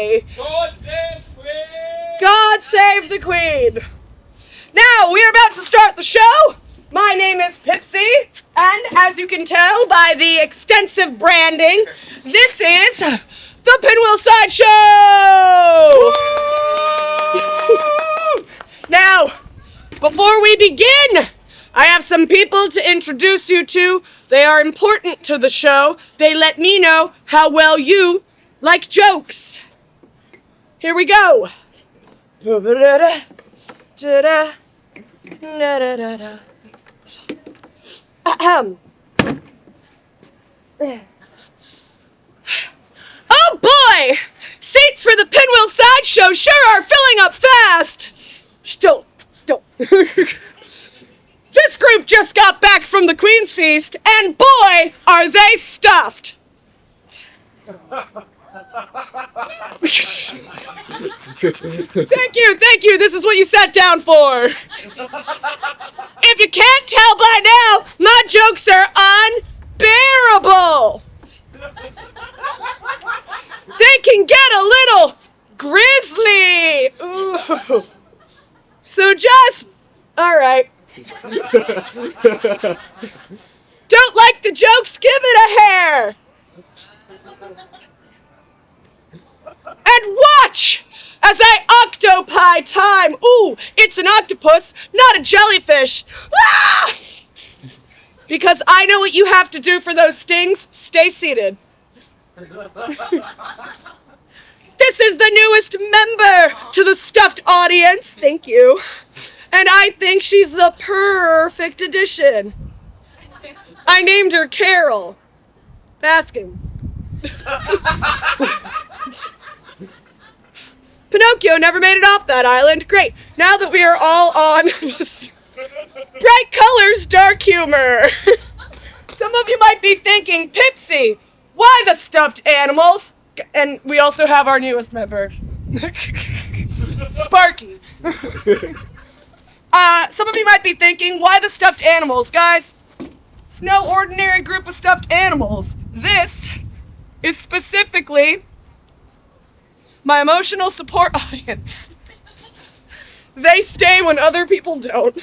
boy. God save the Queen! God save the Queen. Now, we are about to start the show. My name is Pippsy, and as you can tell by the extensive branding, this is the Pinwheel Sideshow! Now, before we begin, I have some people to introduce you to. They are important to the show. They let me know how well you like jokes. Here we go. Oh boy! Seats for the Pinwheel Sideshow sure are filling up fast! Don't. This group just got back from the Queen's Feast, and boy, are they stuffed! Thank you, this is what you sat down for. If you can't tell by now, my jokes are unbearable. They can get a little grisly. Ooh. So just, all right. Don't like the jokes? Give it a hair. And watch as I octopi time. Ooh, it's an octopus, not a jellyfish. Ah! Because I know what you have to do for those stings. Stay seated. This is the newest member to the stuffed audience. Thank you. And I think she's the perfect addition. I named her Carol Baskin. Pinocchio never made it off that island. Great. Now that we are all on bright colors, dark humor. Some of you might be thinking, Pippsy, why the stuffed animals? And we also have our newest member, Sparky. Some of you might be thinking, why the stuffed animals? Guys, it's no ordinary group of stuffed animals. This is specifically my emotional support audience. They stay when other people don't.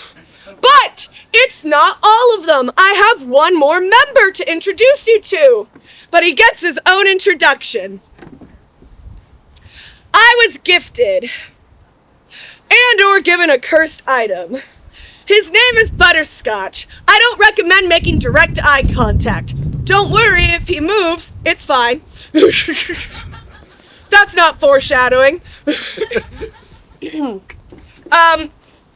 But it's not all of them. I have one more member to introduce you to. But he gets his own introduction. I was gifted and or given a cursed item. His name is Butterscotch. I don't recommend making direct eye contact. Don't worry if he moves, it's fine. That's not foreshadowing.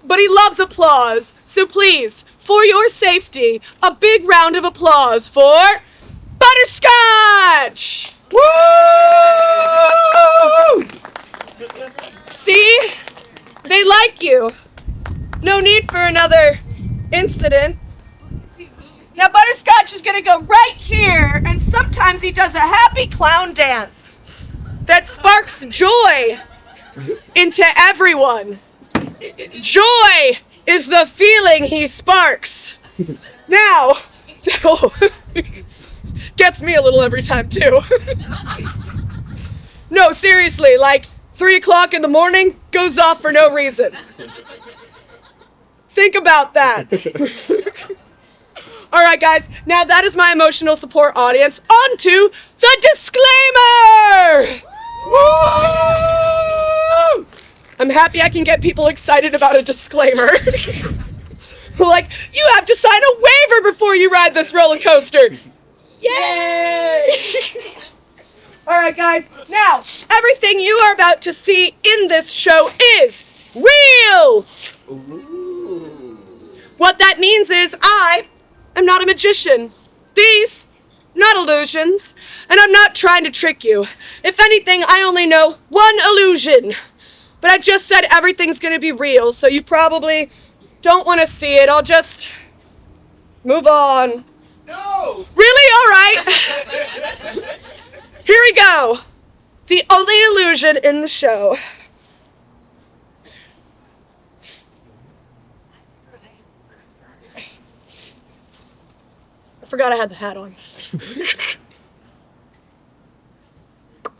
But he loves applause. So please, for your safety, a big round of applause for Butterscotch! Woo! See? They like you. No need for another incident. Now Butterscotch is gonna go right here, and sometimes he does a happy clown dance that sparks joy into everyone. Joy is the feeling he sparks. Now, gets me a little every time too. No, seriously, like 3 o'clock in the morning goes off for no reason. Think about that. All right, guys, now that is my emotional support audience. On to the disclaimer! Woo! I'm happy I can get people excited about a disclaimer. Like, you have to sign a waiver before you ride this roller coaster. Yay! All right, guys, now, everything you are about to see in this show is real! Ooh. What that means is I am not a magician. These, not illusions. And I'm not trying to trick you. If anything, I only know one illusion. But I just said everything's gonna be real, so you probably don't want to see it. I'll just move on. No! Really? All right. Here we go. The only illusion in the show. I forgot I had the hat on.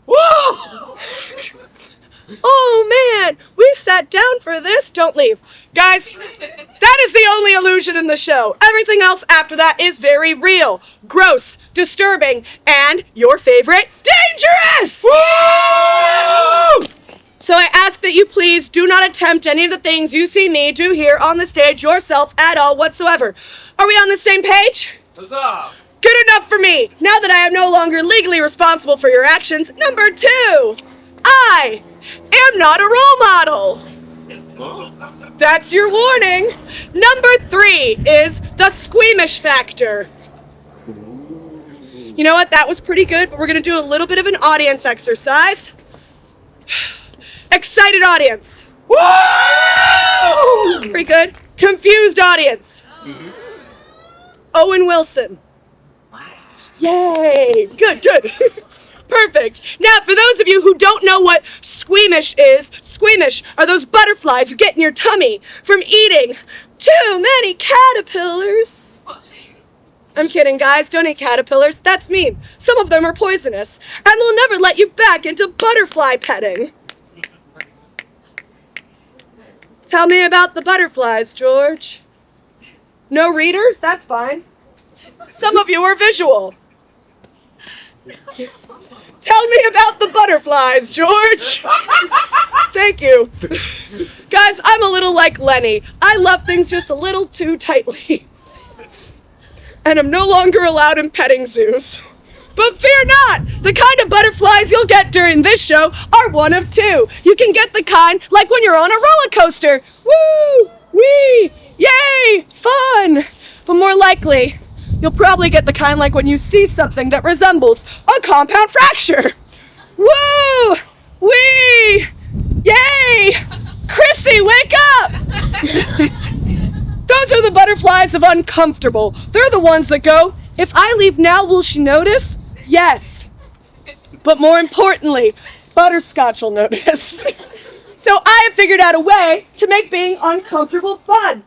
Whoa! man, we sat down for this. Don't leave. Guys, that is the only illusion in the show. Everything else after that is very real, gross, disturbing, and your favorite, dangerous! Woo! So I ask that you please do not attempt any of the things you see me do here on the stage yourself at all whatsoever. Are we on the same page? Huzzah! Good enough for me. Now that I am no longer legally responsible for your actions, number 2, I am not a role model. That's your warning. Number 3 is the squeamish factor. You know what? That was pretty good, but we're going to do a little bit of an audience exercise. Excited audience. Woo! Pretty good. Confused audience. Owen Wilson. Yay! Good, good. Perfect. Now, for those of you who don't know what squeamish is, squeamish are those butterflies you get in your tummy from eating too many caterpillars. I'm kidding, guys. Don't eat caterpillars. That's mean. Some of them are poisonous, and they'll never let you back into butterfly petting. Tell me about the butterflies, George. No readers? That's fine. Some of you are visual. Tell me about the butterflies, George. Thank you. Guys, I'm a little like Lenny. I love things just a little too tightly. And I'm no longer allowed in petting zoos. But fear not! The kind of butterflies you'll get during this show are one of 2. You can get the kind like when you're on a roller coaster. Woo! Wee! Yay! Fun! But more likely, you'll probably get the kind like when you see something that resembles a compound fracture. Woo! Wee! Yay! Chrissy, wake up! Those are the butterflies of uncomfortable. They're the ones that go, if I leave now, will she notice? Yes. But more importantly, Butterscotch will notice. So I have figured out a way to make being uncomfortable fun.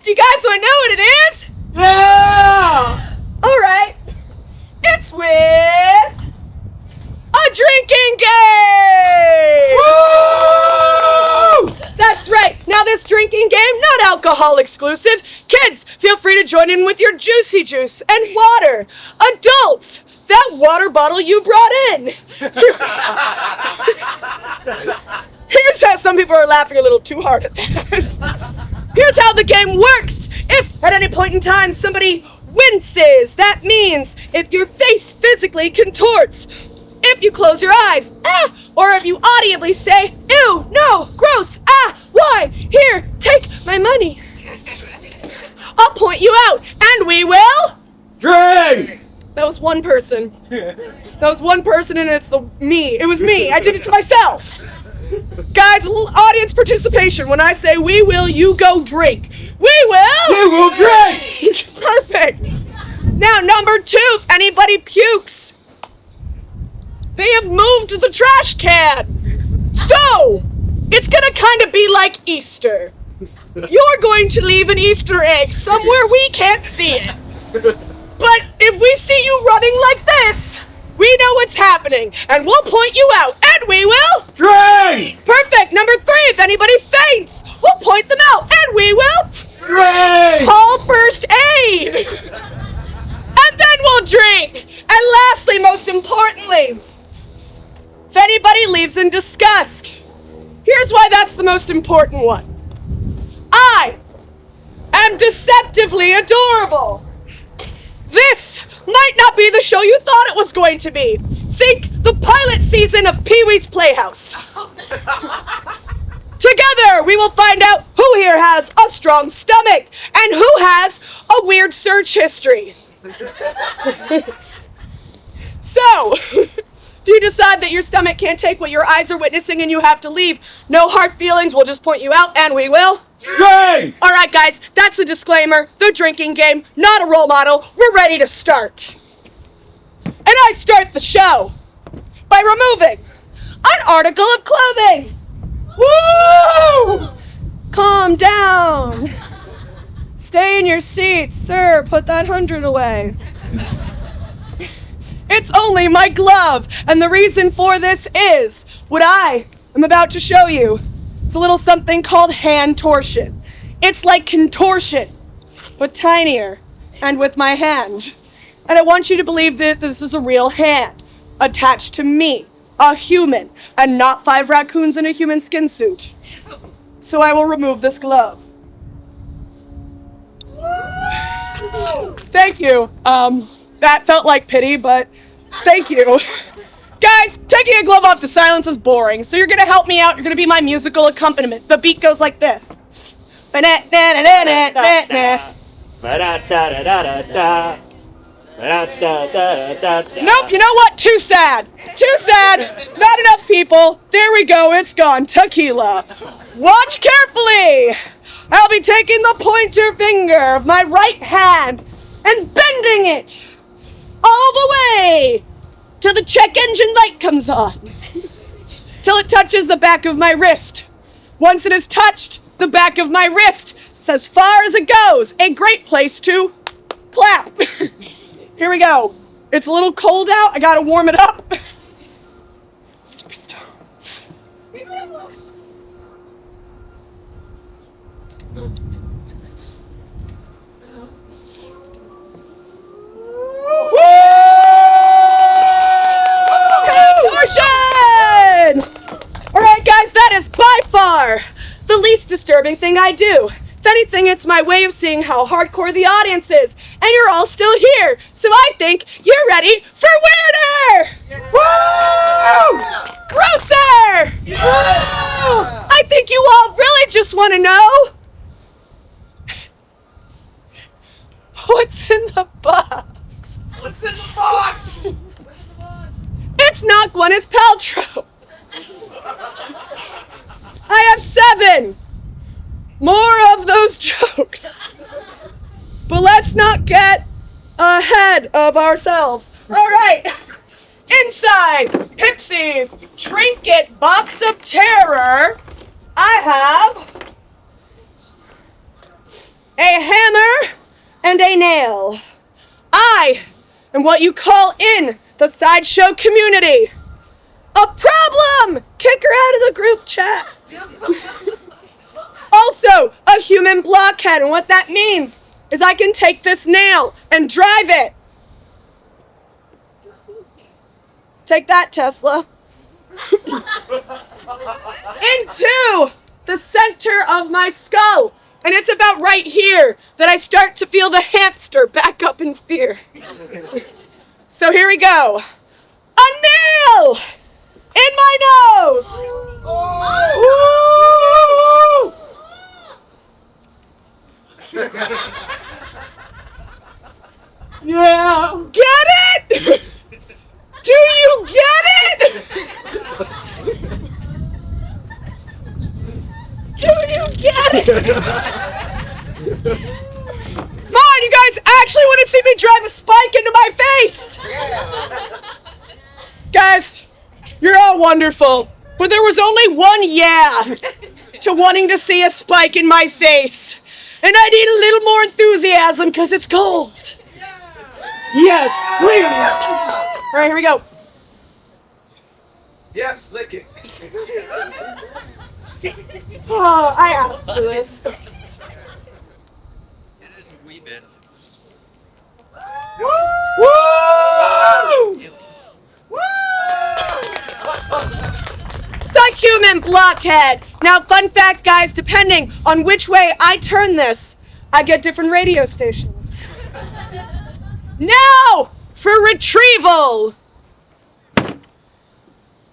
Do you guys want to know what it is? Yeah! All right. It's with a drinking game! Woo! That's right. Now this drinking game, not alcohol exclusive. Kids, feel free to join in with your juicy juice and water. Adults, that water bottle you brought in. Here's how some people are laughing a little too hard at that. Here's how the game works. If at any point in time somebody winces, that means if your face physically contorts, if you close your eyes, or if you audibly say, ew, no, gross, why, here, take my money. I'll point you out, and we will Drink! That was one person. That was one person, and it's me. It was me. I did it to myself. Guys, audience participation. When I say we will, you go drink. We will! We will drink! Perfect. Now, number 2, if anybody pukes, they have moved the trash can. So, it's gonna kind of be like Easter. You're going to leave an Easter egg somewhere we can't see it. But if we see you running like this, we know what's happening, and we'll point you out, and we will Drink! Perfect. Number 3, if anybody faints, we'll point them out, and we will Drink! call first aid. And then we'll drink. And lastly, most importantly, if anybody leaves in disgust, here's why that's the most important one. I am deceptively adorable. This might not be the show you thought it was going to be. Think the pilot season of Pee-wee's Playhouse. Together, we will find out who here has a strong stomach and who has a weird search history. So, if you decide that your stomach can't take what your eyes are witnessing and you have to leave, no hard feelings, we'll just point you out and we will Drink! All right, guys, that's the disclaimer. The drinking game, not a role model. We're ready to start. And I start the show by removing an article of clothing. Woo! Calm down. Stay in your seats, sir. Put that 100 away. It's only my glove, and the reason for this is what I am about to show you It's a little something called hand torsion. It's like contortion, but tinier, and with my hand. And I want you to believe that this is a real hand, attached to me, a human, and not 5 raccoons in a human skin suit. So I will remove this glove. Thank you. That felt like pity, but thank you. Guys, taking a glove off to silence is boring, so you're gonna help me out. You're gonna be my musical accompaniment. The beat goes like this. Nope, you know what? Too sad. Too sad. Not enough people. There we go, it's gone. Tequila. Watch carefully. I'll be taking the pointer finger of my right hand and bending it all the way till the check engine light comes on. Till it touches the back of my wrist. Once it has touched the back of my wrist, it's as far as it goes. A great place to clap. Here we go. It's a little cold out. I gotta warm it up. Contortion! Alright guys, that is by far the least disturbing thing I do. If anything, it's my way of seeing how hardcore the audience is. And you're all still here, so I think you're ready for weirder! Yeah. Woo! Grosser! Yeah. I think you all really just want to know what's in the box. What's in the box? It's not Gwyneth Paltrow. I have 7 more of those jokes. But let's not get ahead of ourselves. All right. Inside Pippsy's trinket box of terror, I have a hammer and a nail. I am what you call in the Sideshow community a problem! Kick her out of the group chat. Also, a human blockhead, and what that means is I can take this nail and drive it. Take that, Tesla. Into the center of my skull. And it's about right here that I start to feel the hamster back up in fear. So here we go. A nail in my nose. Oh. Yeah. Get it? Do you get it? Do you get it? Come on, you guys actually want to see me drive a spike into my face? Guys, you're all wonderful, but there was only one yeah to wanting to see a spike in my face. And I need a little more enthusiasm because it's cold. Yes, please. All right, here we go. Yes, lick it. Oh, I asked for this. It is a wee bit. Woo! Woo! The human blockhead. Now, fun fact, guys, depending on which way I turn this, I get different radio stations. Now, for retrieval.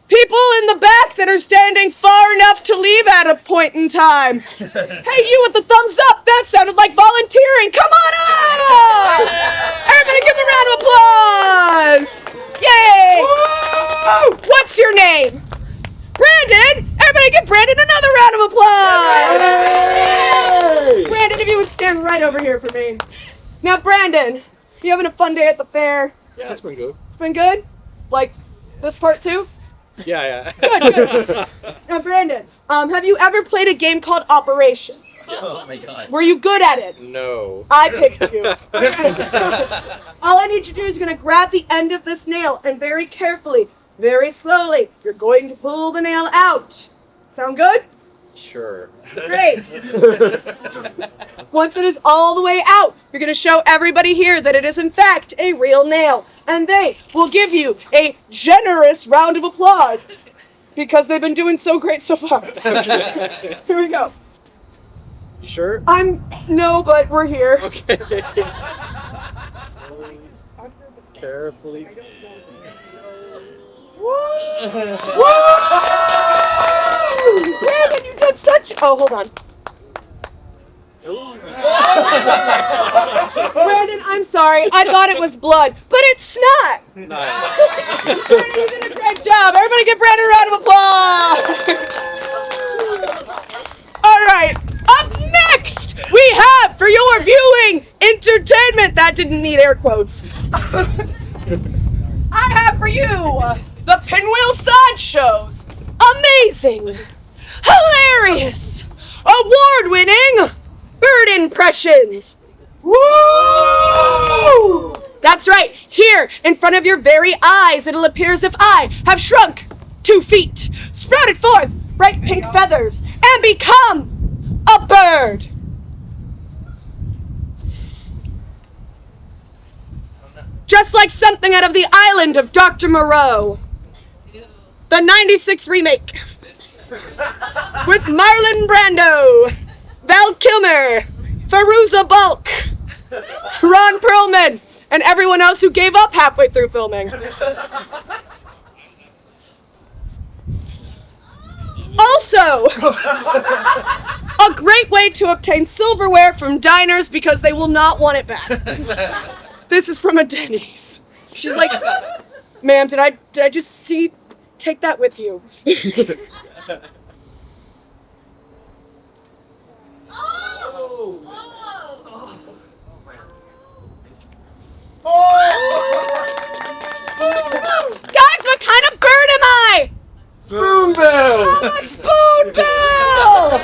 People in the back that are standing far enough to leave at a point in time. Hey, you with the thumbs up, that sounded like volunteering. Come on up! Everybody give a round of applause! Yay! Woo! What's your name? Brandon! Everybody give Brandon another round of applause! Yay! Brandon, if you would stand right over here for me. Now, Brandon, you having a fun day at the fair? Yeah, it's been good. It's been good? Like this part too? Yeah. Good. Now, Brandon, have you ever played a game called Operation? Oh my god. Were you good at it? No. I picked you. All I need you to do is going to grab the end of this nail and very carefully, very slowly, you're going to pull the nail out. Sound good? Sure. Great. Once it is all the way out, you're going to show everybody here that it is in fact a real nail. And they will give you a generous round of applause because they've been doing so great so far. Here we go. You sure? No, but we're here. Okay. Carefully. Woo! Brandon, you did such... Oh, hold on. Brandon, I'm sorry. I thought it was blood, but it's not. Nice. Brandon, you did a great job. Everybody give Brandon a round of applause. All right. Up next, we have for your viewing entertainment. That didn't need air quotes. I have for you the Pinwheel Sideshows. Amazing, hilarious, award-winning bird impressions. Woo! That's right. Here, in front of your very eyes, it'll appear as if I have shrunk 2 feet, sprouted forth bright pink feathers, and become a bird. Just like something out of the island of Dr. Moreau. The 96 remake. With Marlon Brando, Val Kilmer, Fairuza Balk, Ron Perlman, and everyone else who gave up halfway through filming. Also, a great way to obtain silverware from diners because they will not want it back. This is from a Denny's. She's like, ma'am, did I just see, take that with you. Guys, what kind of bird am I? Spoonbill! I'm a spoonbill!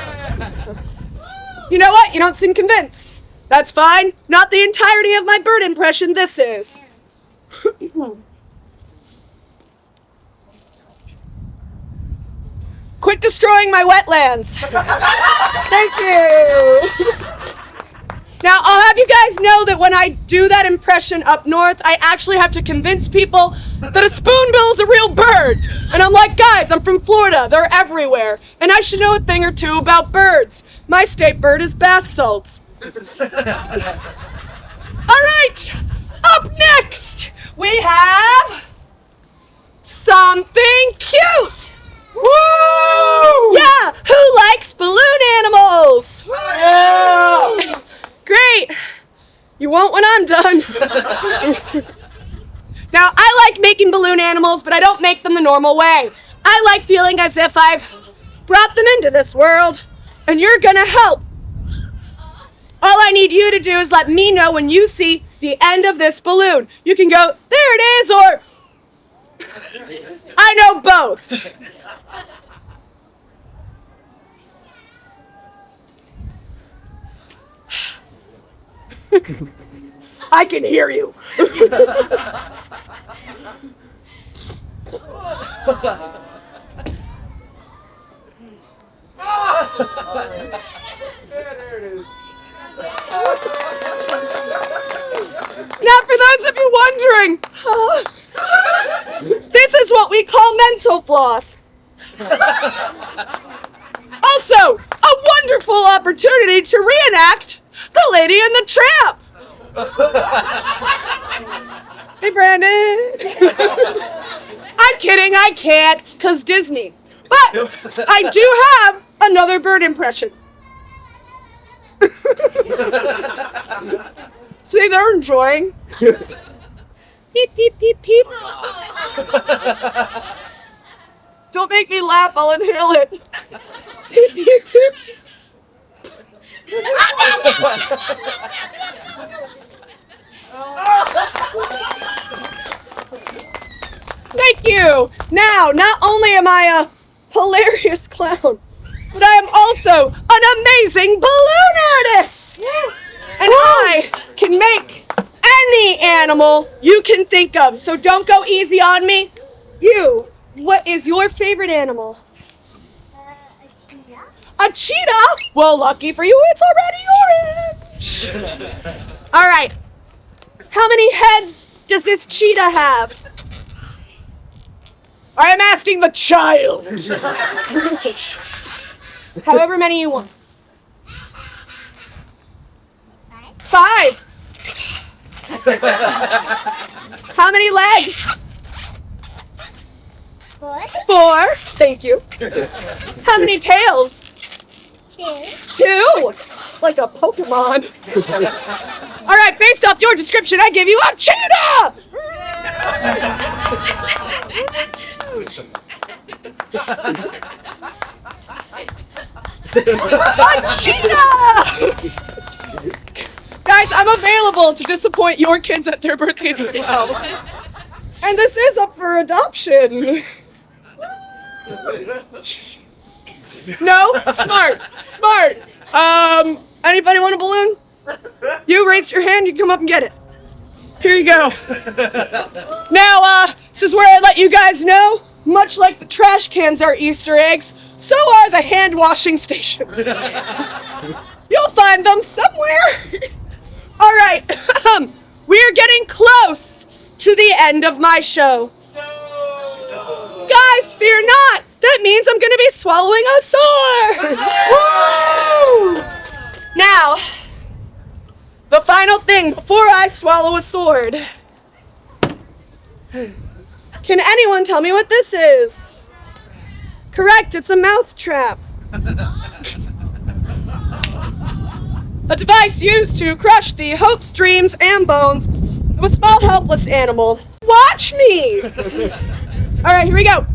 You know what? You don't seem convinced. That's fine. Not the entirety of my bird impression, this is. Quit destroying my wetlands. Thank you. Now, I'll have you guys know that when I do that impression up north, I actually have to convince people that a spoonbill is a real bird. And I'm like, guys, I'm from Florida. They're everywhere. And I should know a thing or two about birds. My state bird is bath salts. All right, up next, we have something cute. Woo! Yeah, who likes balloon animals? Yeah! Great. You won't when I'm done. Now, I like making balloon animals, but I don't make them the normal way. I like feeling as if I've brought them into this world, and you're gonna help. All I need you to do is let me know when you see the end of this balloon. You can go, there it is, or I know both. I can hear you. There it is. Now, for those of you wondering, this is what we call mental floss. Also, a wonderful opportunity to reenact The Lady and the Tramp. Hey, Brandon. I'm kidding, I can't, 'cause Disney. But I do have another bird impression. See, they're enjoying. Peep, peep, peep, peep. Don't make me laugh, I'll inhale it. Peep, peep, peep. Thank you. Now, not only am I a hilarious clown, but I am also an amazing balloon artist. And I can make any animal you can think of. So don't go easy on me. You, what is your favorite animal? A cheetah? Well, lucky for you, it's already orange. All right. How many heads does this cheetah have? I'm asking the child. However many you want. 5. How many legs? 4. Thank you. How many tails? 2. It's like a Pokemon. All right, based off your description, I give you a cheetah! A cheetah! Guys, I'm available to disappoint your kids at their birthdays as well. And this is up for adoption. No? Smart. Anybody want a balloon? You raised your hand, you can come up and get it. Here you go. Now, this is where I let you guys know, much like the trash cans are Easter eggs, so are the hand washing stations. You'll find them somewhere. All right, we are getting close to the end of my show. No. Guys, fear not. That means I'm going to be swallowing a sword. Woo! Now, the final thing before I swallow a sword. Can anyone tell me what this is? Correct, it's a mouth trap. A device used to crush the hopes, dreams, and bones of a small, helpless animal. Watch me! All right, here we go.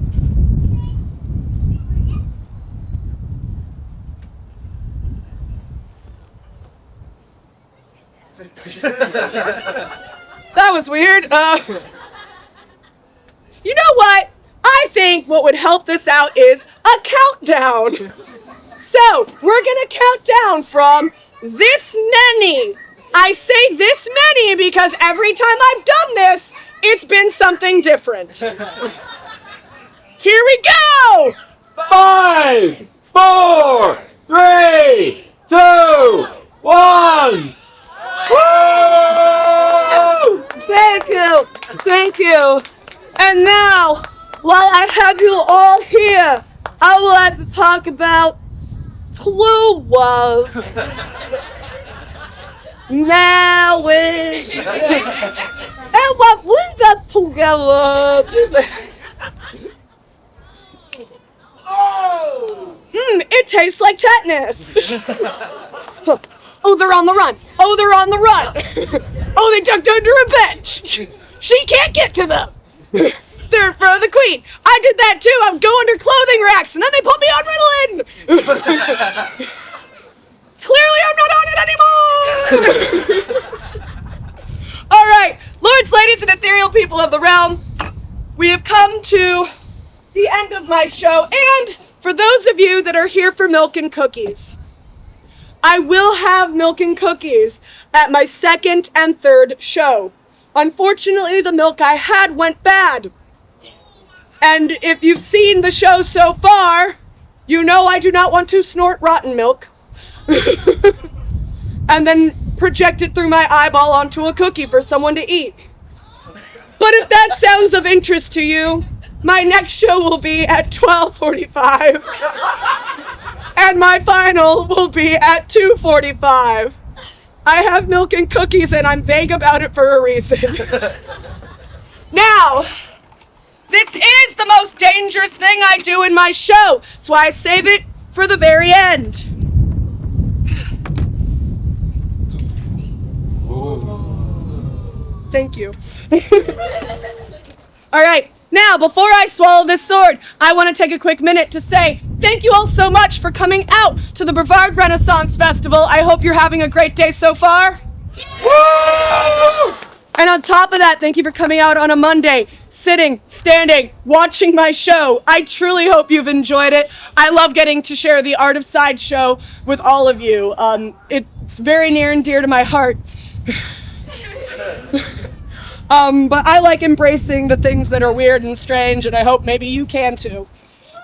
That was weird. You know what? I think what would help this out is a countdown. So, we're gonna count down from this many. I say this many because every time I've done this, it's been something different. Here we go! 5, 4, 3, 2, 1. Woo! Thank you. And now, while I have you all here, I would like to talk about true love, marriage, and what brings us together. It tastes like tetanus. Oh, they're on the run. Oh, they ducked under a bench. She can't get to them. They're in front of the queen. I did that too. I would go under clothing racks and then they put me on Ritalin. Clearly I'm not on it anymore. All right, lords, ladies, and ethereal people of the realm, we have come to the end of my show. And for those of you that are here for milk and cookies, I will have milk and cookies at my second and third show. Unfortunately, the milk I had went bad. And if you've seen the show so far, you know I do not want to snort rotten milk and then project it through my eyeball onto a cookie for someone to eat. But if that sounds of interest to you, my next show will be at 12:45 and my final will be at 2:45. I have milk and cookies and I'm vague about it for a reason. Now, this is the most dangerous thing I do in my show. That's why I save it for the very end. Thank you. All right, now before I swallow this sword, I want to take a quick minute to say thank you all so much for coming out to the Brevard Renaissance Festival. I hope you're having a great day so far. Woo! And on top of that, thank you for coming out on a Monday, sitting, standing, watching my show. I truly hope you've enjoyed it. I love getting to share the art of Sideshow with all of you. It's very near and dear to my heart. But I like embracing the things that are weird and strange, and I hope maybe you can too.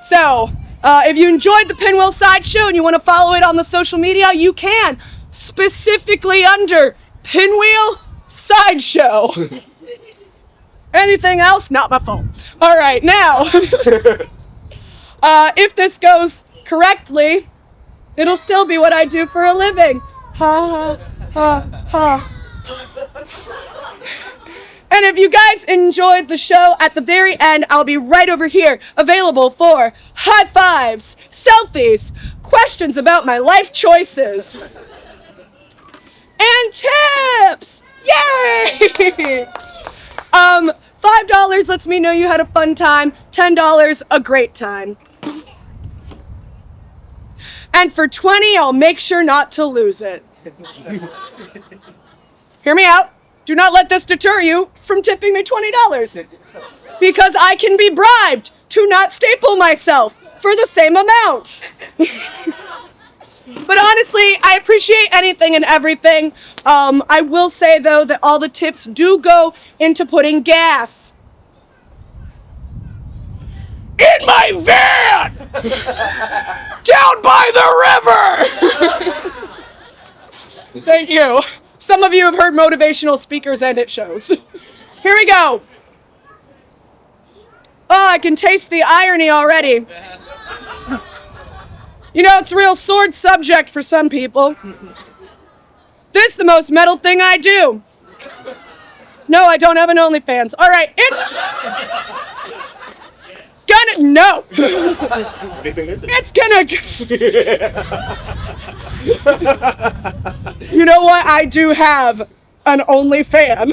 So, If you enjoyed the Pinwheel Sideshow and you want to follow it on the social media, you can. Specifically under Pinwheel Sideshow. Anything else? Not my fault. All right, now, if this goes correctly, it'll still be what I do for a living. Ha, ha, ha, ha. And if you guys enjoyed the show, at the very end, I'll be right over here, available for high fives, selfies, questions about my life choices, and tips! Yay! $5 lets me know you had a fun time, $10 a great time. And for $20, I'll make sure not to lose it. Hear me out. Do not let this deter you from tipping me $20. Because I can be bribed to not staple myself for the same amount. But honestly, I appreciate anything and everything. I will say, though, that all the tips do go into putting gas in my van down by the river. Thank you. Some of you have heard motivational speakers, and it shows. Here we go. Oh, I can taste the irony already. You know, it's a real sore subject for some people. This is the most metal thing I do. No, I don't have an OnlyFans. All right, it's gonna, no. It's gonna, you know what? I do have an OnlyFan.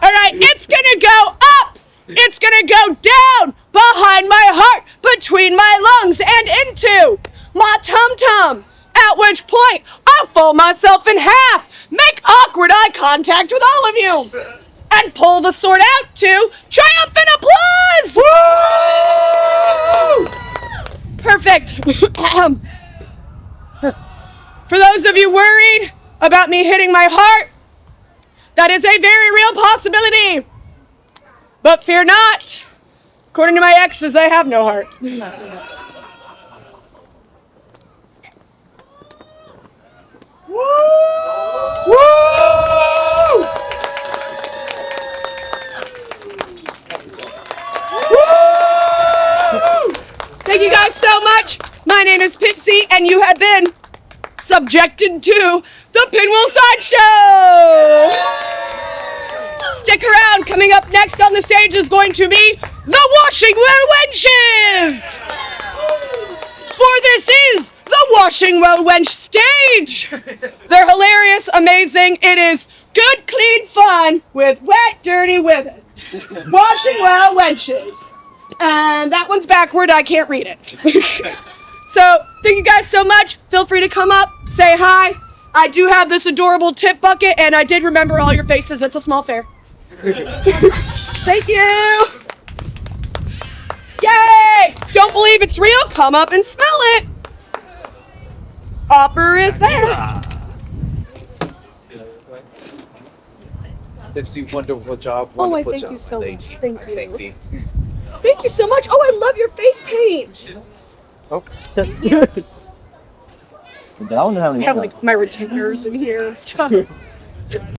All right, it's gonna go up. It's gonna go down behind my heart, between my lungs, and into my tum-tum. At which point, I'll fold myself in half, make awkward eye contact with all of you, and pull the sword out to triumphant applause! Woo! Perfect. For those of you worried about me hitting my heart, that is a very real possibility. But fear not. According to my exes, I have no heart. Woo! Woo! Woo! Thank you guys so much. My name is Pippsy, and you have been subjected to the Pinwheel Sideshow. Stick around. Coming up next on the stage is going to be the Washing Well Wenches. For this is the Washing Well Wench stage. They're hilarious, amazing. It is good, clean fun with wet, dirty women. Washing Well Wenches. And that one's backward. I can't read it. So, thank you guys so much. Feel free to come up, say hi. I do have this adorable tip bucket, and I did remember all your faces. It's a small fair. Thank you. Yay! Don't believe it's real? Come up and smell it. Offer is there. Pippsy, wonderful job. Oh, I Wonderful thank job, you so my much. lady. Thank you. Thank you. Thank you so much. Oh, I love your face paint. Oh. I don't have any. I have like my retainers in here and stuff.